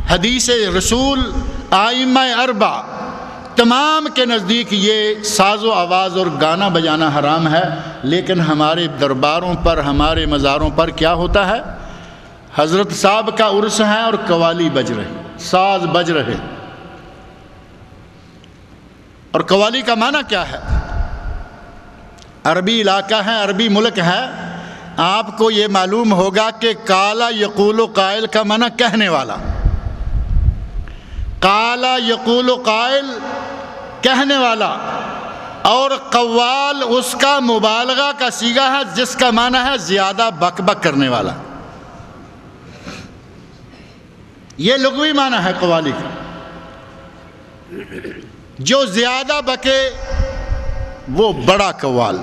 حدیث رسول، آئمہ اربع تمام کے نزدیک یہ ساز و آواز اور گانا بجانا حرام ہے، لیکن ہمارے درباروں پر، ہمارے مزاروں پر کیا ہوتا ہے؟ حضرت صاحب کا عرس ہے اور قوالی بج رہے، ساز بج رہے۔ اور قوالی کا معنی کیا ہے؟ عربی علاقہ ہے، عربی ملک ہے، آپ کو یہ معلوم ہوگا کہ قال یقول قائل کا معنی کہنے والا، قال یقول قائل کہنے والا، اور قوال اس کا مبالغہ کا صیغہ ہے جس کا معنی ہے زیادہ بک بک کرنے والا۔ یہ لغوی معنی ہے قوالی کا، جو زیادہ بکے وہ بڑا قوال۔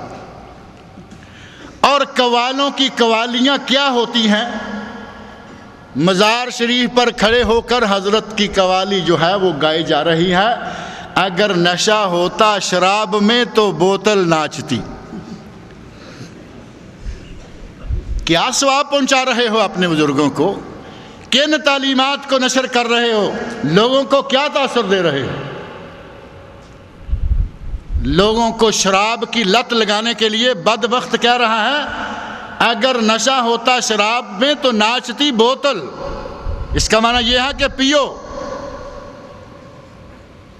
اور قوالوں کی قوالیاں کیا ہوتی ہیں؟ مزار شریف پر کھڑے ہو کر حضرت کی قوالی جو ہے وہ گائی جا رہی ہے۔ اگر نشہ ہوتا شراب میں تو بوتل ناچتی۔ کیا ثواب پہنچا رہے ہو اپنے بزرگوں کو؟ کن تعلیمات کو نشر کر رہے ہو؟ لوگوں کو کیا تاثر دے رہے ہو؟ لوگوں کو شراب کی لت لگانے کے لیے بدبخت کہہ رہا ہے اگر نشہ ہوتا شراب میں تو ناچتی بوتل۔ اس کا معنی یہ ہے کہ پیو۔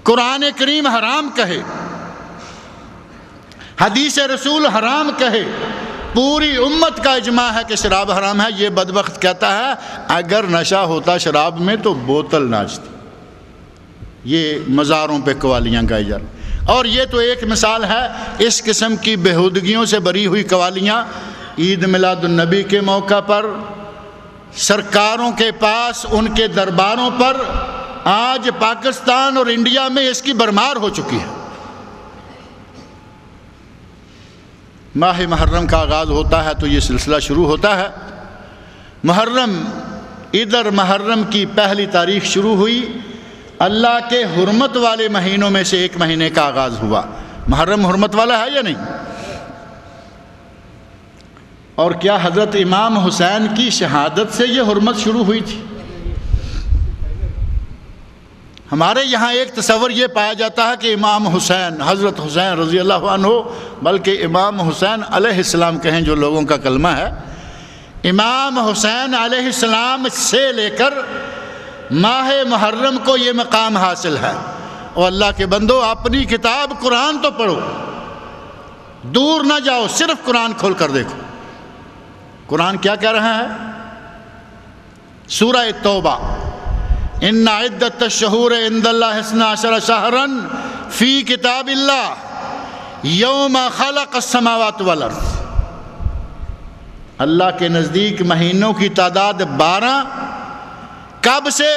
قرآن کریم حرام کہے، حدیث رسول حرام کہے، پوری امت کا اجماع ہے کہ شراب حرام ہے، یہ بدبخت کہتا ہے اگر نشہ ہوتا شراب میں تو بوتل ناچتی۔ یہ مزاروں پہ قوالیاں گائی جا رہی۔ اور یہ تو ایک مثال ہے، اس قسم کی بےہودگیوں سے بری ہوئی قوالیاں عید میلاد النبی کے موقع پر، سرکاروں کے پاس، ان کے درباروں پر، آج پاکستان اور انڈیا میں اس کی بھرمار ہو چکی ہے۔ ماہ محرم کا آغاز ہوتا ہے تو یہ سلسلہ شروع ہوتا ہے۔ محرم، ادھر محرم کی پہلی تاریخ شروع ہوئی، اللہ کے حرمت والے مہینوں میں سے ایک مہینے کا آغاز ہوا۔ محرم حرمت والا ہے یا نہیں؟ اور کیا حضرت امام حسین کی شہادت سے یہ حرمت شروع ہوئی تھی؟ ہمارے یہاں ایک تصور یہ پایا جاتا ہے کہ امام حسین، حضرت حسین رضی اللہ عنہ، بلکہ امام حسین علیہ السلام کہیں جو لوگوں کا کلمہ ہے، امام حسین علیہ السلام سے لے کر ماہ محرم کو یہ مقام حاصل ہے۔ اور اللہ کے بندو، اپنی کتاب قرآن تو پڑھو، دور نہ جاؤ، صرف قرآن کھول کر دیکھو۔ قرآن کیا کہہ رہا ہے؟ سورہ توبہ، ان عدت الشہور عند اللہ 12 شہرا فی کتاب اللہ یوم خلق السماوات والارض۔ اللہ کے نزدیک مہینوں کی تعداد 12۔ کب سے؟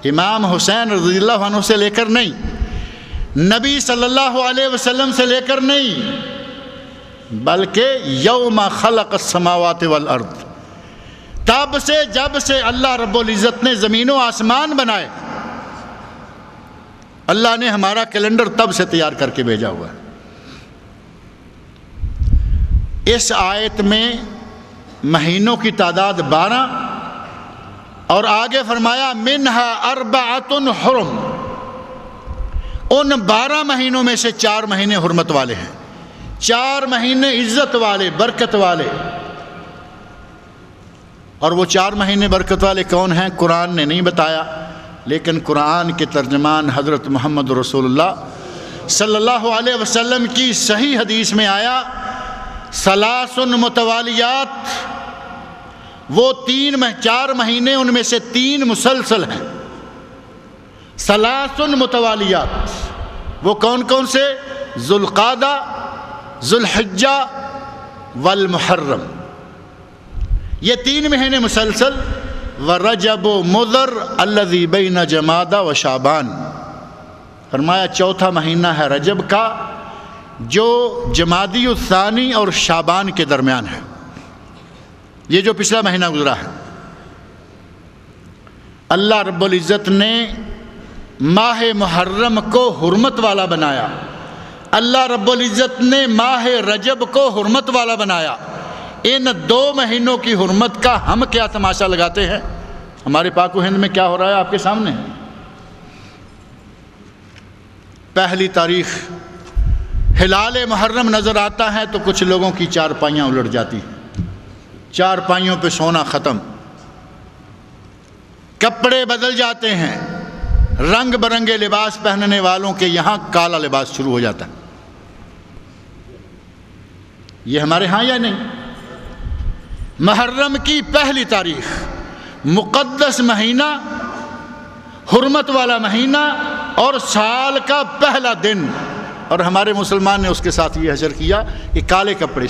امام حسین رضی اللہ عنہ سے لے کر نہیں، نبی صلی اللہ علیہ وسلم سے لے کر نہیں، بلکہ یوم خلق السماوات والارض، تب سے جب سے اللہ رب العزت نے زمین و آسمان بنائے، اللہ نے ہمارا کیلنڈر تب سے تیار کر کے بھیجا ہوا ہے۔ اس آیت میں مہینوں کی تعداد 12 اور آگے فرمایا منہا اربعۃ حرم، ان 12 مہینوں میں سے 4 مہینے حرمت والے ہیں، 4 مہینے عزت والے، برکت والے۔ اور وہ 4 مہینے برکت والے کون ہیں؟ قرآن نے نہیں بتایا، لیکن قرآن کے ترجمان حضرت محمد رسول اللہ صلی اللہ علیہ وسلم کی صحیح حدیث میں آیا، ثلاث متوالیات، وہ 4 مہینے ان میں سے 3 مسلسل ہیں۔ ثلاث متوالیات، وہ کون کون سے؟ ذوالقعدہ، ذوالحجہ والمحرم، یہ 3 مہینے مسلسل۔ ورجب مضر الذی بین جمادہ و شعبان، فرمایا چوتھا مہینہ ہے رجب کا جو جمادی الثانی اور شعبان کے درمیان ہے، یہ جو پچھلا مہینہ گزرا ہے۔ اللہ رب العزت نے ماہ محرم کو حرمت والا بنایا، اللہ رب العزت نے ماہ رجب کو حرمت والا بنایا۔ ان 2 مہینوں کی حرمت کا ہم کیا تماشا لگاتے ہیں؟ ہمارے پاک و ہند میں کیا ہو رہا ہے آپ کے سامنے؟ پہلی تاریخ ہلال محرم نظر آتا ہے تو کچھ لوگوں کی چارپائیاں الٹ جاتی ہیں، چارپائیوں پہ سونا ختم، کپڑے بدل جاتے ہیں، رنگ برنگے لباس پہننے والوں کے یہاں کالا لباس شروع ہو جاتا ہے۔ یہ ہمارے ہاں یا نہیں؟ محرم کی پہلی تاریخ، مقدس مہینہ، حرمت والا مہینہ اور سال کا پہلا دن، اور ہمارے مسلمان نے اس کے ساتھ یہ حشر کیا کہ کالے کپڑے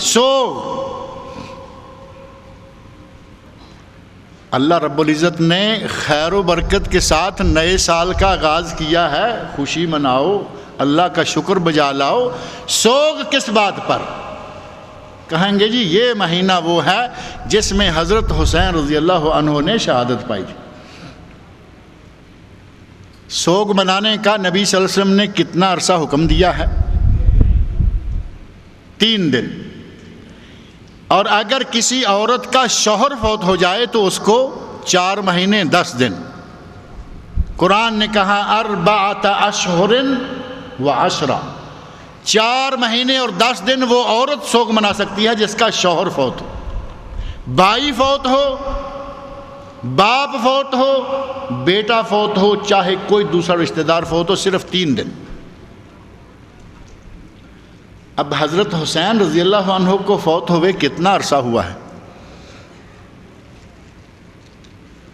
اللہ رب العزت نے خیر و برکت کے ساتھ نئے سال کا آغاز کیا ہے، خوشی مناؤ، اللہ کا شکر بجا لاؤ، سوگ کس بات پر؟ کہیں گے جی یہ مہینہ وہ ہے جس میں حضرت حسین رضی اللہ عنہ نے شہادت پائی تھی۔ سوگ منانے کا نبی صلی اللہ علیہ وسلم نے کتنا عرصہ حکم دیا ہے؟ 3 دن، اور اگر کسی عورت کا شوہر فوت ہو جائے تو اس کو 4 مہینے 10 دن۔ قرآن نے کہا 4 اشہر و 10، 4 مہینے اور 10 دن وہ عورت سوگ منا سکتی ہے جس کا شوہر فوت ہو، بھائی فوت ہو، باپ فوت ہو، بیٹا فوت ہو، چاہے کوئی دوسرا رشتہ دار فوت ہو، صرف 3 دن۔ اب حضرت حسین رضی اللہ عنہ کو فوت ہوئے کتنا عرصہ ہوا ہے؟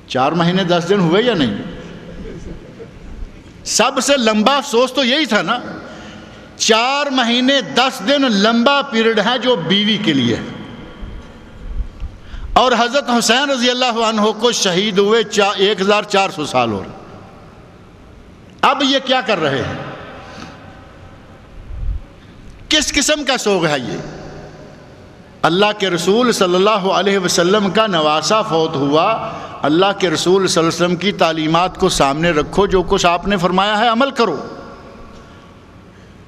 4 مہینے 10 دن ہوئے یا نہیں؟ سب سے لمبا افسوس تو یہی تھا نا، 4 مہینے 10 دن لمبا پیریڈ ہے جو بیوی کے لیے ہے، اور حضرت حسین رضی اللہ عنہ کو شہید ہوئے 1400 سال ہو رہے۔ اب یہ کیا کر رہے ہیں؟ کس قسم کا سوگ ہے یہ؟ اللہ کے رسول صلی اللہ علیہ وسلم کا نواسہ فوت ہوا، اللہ کے رسول صلی اللہ علیہ وسلم کی تعلیمات کو سامنے رکھو، جو کچھ آپ نے فرمایا ہے عمل کرو۔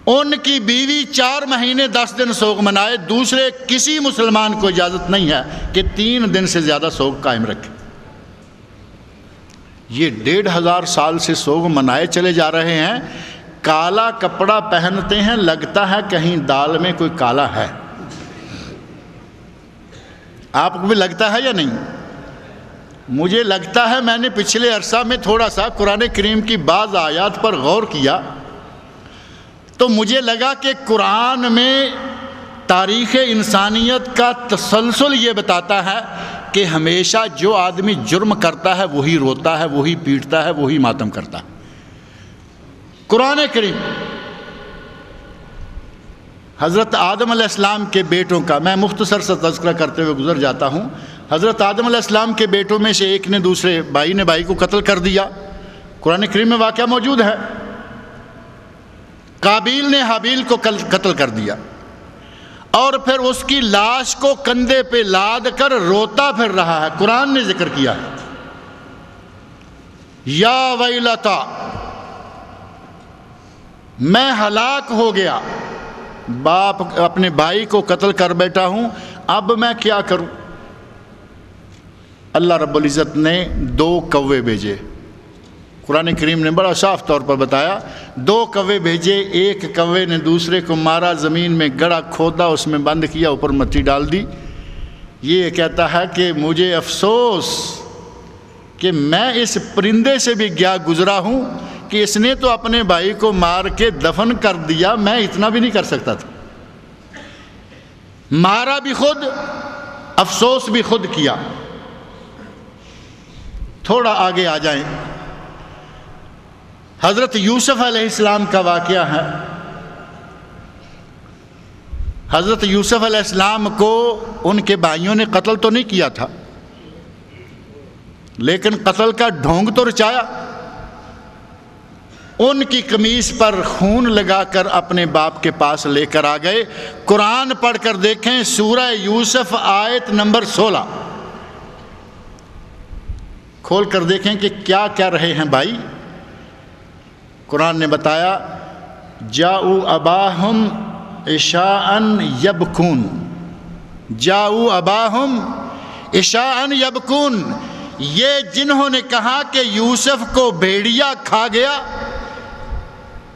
ان کی بیوی 4 مہینے 10 دن سوگ منائے، دوسرے کسی مسلمان کو اجازت نہیں ہے کہ 3 دن سے زیادہ سوگ قائم رکھے۔ یہ 1500 سال سے سوگ منائے چلے جا رہے ہیں، کالا کپڑا پہنتے ہیں، لگتا ہے کہیں دال میں کوئی کالا ہے۔ آپ کو بھی لگتا ہے یا نہیں؟ مجھے لگتا ہے، میں نے پچھلے عرصہ میں تھوڑا سا قرآن کریم کی بعض آیات پر غور کیا تو مجھے لگا کہ قرآن میں تاریخ انسانیت کا تسلسل یہ بتاتا ہے کہ ہمیشہ جو آدمی جرم کرتا ہے وہی روتا ہے، وہی پیٹتا ہے، وہی ماتم کرتا ہے۔ قرآن کریم حضرت آدم علیہ السلام کے بیٹوں کا میں مختصر سا تذکرہ کرتے ہوئے گزر جاتا ہوں۔ حضرت آدم علیہ السلام کے بیٹوں میں سے ایک نے دوسرے بھائی نے بھائی کو قتل کر دیا، قرآن کریم میں واقعہ موجود ہے۔ قابیل نے حابیل کو قتل کر دیا، اور پھر اس کی لاش کو کندھے پہ لاد کر روتا پھر رہا ہے۔ قرآن نے ذکر کیا ہے، یا ویلتا، میں ہلاک ہو گیا، باپ اپنے بھائی کو قتل کر بیٹھا ہوں، اب میں کیا کروں؟ اللہ رب العزت نے 2 کوے بھیجے۔ قرآن کریم نے بڑا صاف طور پر بتایا، 2 کوے بھیجے، ایک کوے نے دوسرے کو مارا، زمین میں گڑا کھودا، اس میں بند کیا، اوپر مٹی ڈال دی۔ یہ کہتا ہے کہ مجھے افسوس کہ میں اس پرندے سے بھی گیا گزرا ہوں کہ اس نے تو اپنے بھائی کو مار کے دفن کر دیا، میں اتنا بھی نہیں کر سکتا تھا۔ مارا بھی خود، افسوس بھی خود کیا۔ تھوڑا آگے آ جائیں، حضرت یوسف علیہ السلام کا واقعہ ہے۔ حضرت یوسف علیہ السلام کو ان کے بھائیوں نے قتل تو نہیں کیا تھا، لیکن قتل کا ڈھونگ تو رچایا۔ ان کی قمیص پر خون لگا کر اپنے باپ کے پاس لے کر آ گئے۔ قرآن پڑھ کر دیکھیں، سورہ یوسف آیت نمبر 16 کھول کر دیکھیں کہ کیا کیا رہے ہیں بھائی۔ قرآن نے بتایا، جاؤ اباہم عشاء یبکون، جاؤ اباہم عشاء یبکون، یہ جنہوں نے کہا کہ یوسف کو بھیڑیا کھا گیا،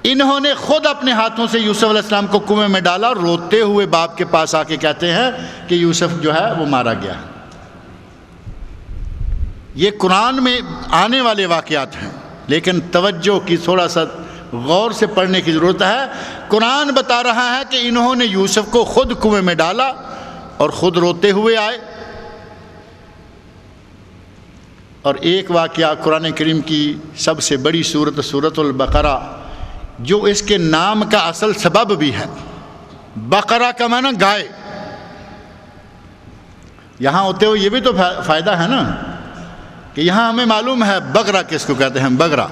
انہوں نے خود اپنے ہاتھوں سے یوسف علیہ السلام کو کنویں میں ڈالا، روتے ہوئے باپ کے پاس آ کے کہتے ہیں کہ یوسف جو ہے وہ مارا گیا۔ یہ قرآن میں آنے والے واقعات ہیں، لیکن توجہ کی تھوڑا سا غور سے پڑھنے کی ضرورت ہے۔ قرآن بتا رہا ہے کہ انہوں نے یوسف کو خود کنویں میں ڈالا اور خود روتے ہوئے آئے۔ اور ایک واقعہ قرآن کریم کی سب سے بڑی سورت سورۃ البقرہ، جو اس کے نام کا اصل سبب بھی ہے۔ بقرہ کا معنی گائے، یہاں ہوتے ہوئے یہ بھی تو فائدہ ہے نا کہ یہاں ہمیں معلوم ہے بقرہ کس کو کہتے ہیں، بقرہ،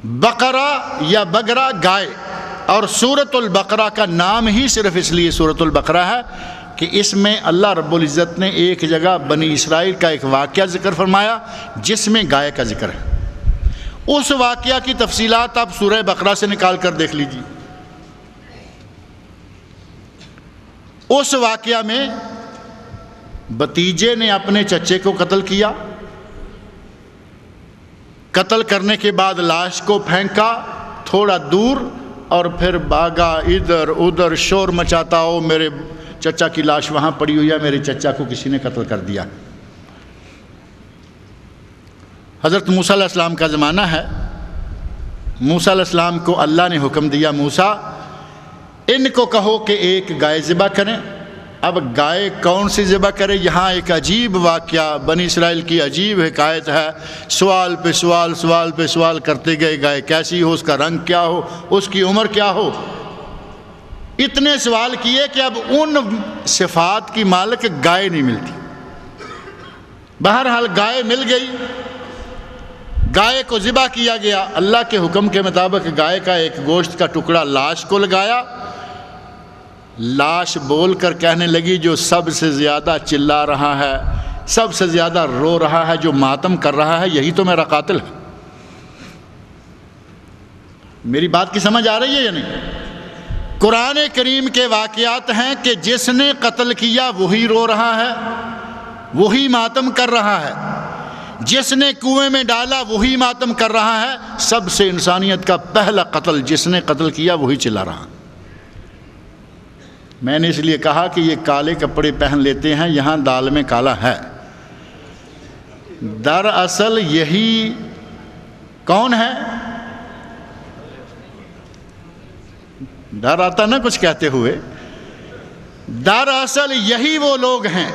بقرہ یا بقرہ گائے۔ اور سورۃ البقرہ کا نام ہی صرف اس لیے سورۃ البقرہ ہے کہ اس میں اللہ رب العزت نے ایک جگہ بنی اسرائیل کا ایک واقعہ ذکر فرمایا جس میں گائے کا ذکر ہے۔ اس واقعہ کی تفصیلات آپ سورہ بقرہ سے نکال کر دیکھ لیجیے۔ اس واقعہ میں بھتیجے نے اپنے چچے کو قتل کیا، قتل کرنے کے بعد لاش کو پھینکا تھوڑا دور اور پھر بھاگا ادھر ادھر، شور مچاتا ہو میرے چچا کی لاش وہاں پڑی ہوئی ہے، میرے چچا کو کسی نے قتل کر دیا۔ حضرت موسیٰ علیہ السلام کا زمانہ ہے۔ موسیٰ علیہ السلام کو اللہ نے حکم دیا، موسیٰ ان کو کہو کہ ایک گائے ذبح کریں۔ اب گائے کون سی ذبح کرے؟ یہاں ایک عجیب واقعہ، بنی اسرائیل کی عجیب حکایت ہے، سوال پہ سوال، سوال پہ سوال کرتے گئے، گائے کیسی ہو، اس کا رنگ کیا ہو، اس کی عمر کیا ہو، اتنے سوال کیے کہ اب ان صفات کی مالک گائے نہیں ملتی۔ بہرحال گائے مل گئی، گائے کو ذبح کیا گیا۔ اللہ کے حکم کے مطابق گائے کا ایک گوشت کا ٹکڑا لاش کو لگایا، لاش بول کر کہنے لگی جو سب سے زیادہ چلا رہا ہے، سب سے زیادہ رو رہا ہے، جو ماتم کر رہا ہے، یہی تو میرا قاتل ہے۔ میری بات کی سمجھ آ رہی ہے یا نہیں؟ قرآن کریم کے واقعات ہیں کہ جس نے قتل کیا وہی رو رہا ہے، وہی ماتم کر رہا ہے، جس نے کنویں میں ڈالا وہی ماتم کر رہا ہے۔ سب سے انسانیت کا پہلا قتل جس نے قتل کیا وہی چلا رہا۔ میں نے اس لیے کہا کہ یہ کالے کپڑے پہن لیتے ہیں، یہاں دال میں کالا ہے۔ دراصل یہی کون ہے؟ ڈر آتا نا کچھ کہتے ہوئے۔ دراصل یہی وہ لوگ ہیں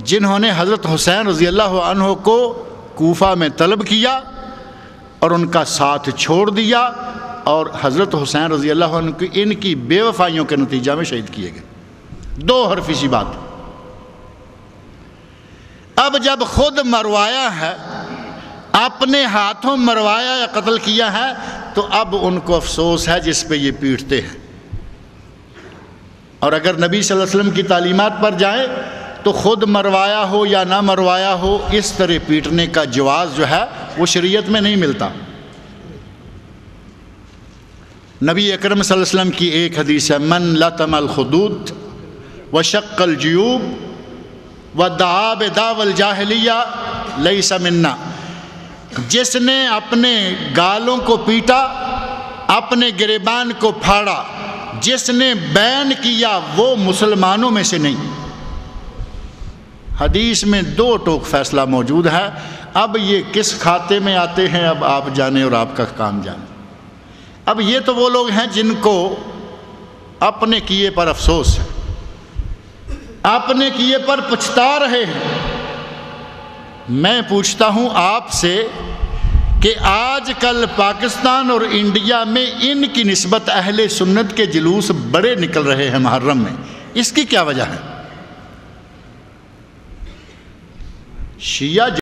جنہوں نے حضرت حسین رضی اللہ عنہ کو کوفہ میں طلب کیا اور ان کا ساتھ چھوڑ دیا، اور حضرت حسین رضی اللہ عنہ کی ان کی بے وفائیوں کے نتیجہ میں شہید کیے گئے۔ دو حرفی سی بات۔ اب جب خود مروایا ہے، اپنے ہاتھوں مروایا یا قتل کیا ہے، تو اب ان کو افسوس ہے جس پہ یہ پیٹتے ہیں۔ اور اگر نبی صلی اللہ علیہ وسلم کی تعلیمات پر جائیں تو خود مروایا ہو یا نہ مروایا ہو، اس طرح پیٹنے کا جواز جو ہے وہ شریعت میں نہیں ملتا۔ نبی اکرم صلی اللہ علیہ وسلم کی ایک حدیث ہے، من لطم الخدود وشق الجیوب ودعا بدعوی الجاہلیہ لیس منا۔ جس نے اپنے گالوں کو پیٹا، اپنے گریبان کو پھاڑا، جس نے بین کیا، وہ مسلمانوں میں سے نہیں۔ حدیث میں دو ٹوک فیصلہ موجود ہے۔ اب یہ کس کھاتے میں آتے ہیں اب آپ جانیں اور آپ کا کام جانیں۔ اب یہ تو وہ لوگ ہیں جن کو اپنے کیے پر افسوس ہے، اپنے کیے پر پچھتا رہے ہیں۔ میں پوچھتا ہوں آپ سے کہ آج کل پاکستان اور انڈیا میں ان کی نسبت اہل سنت کے جلوس بڑے نکل رہے ہیں محرم میں، اس کی کیا وجہ ہے؟ شیعہ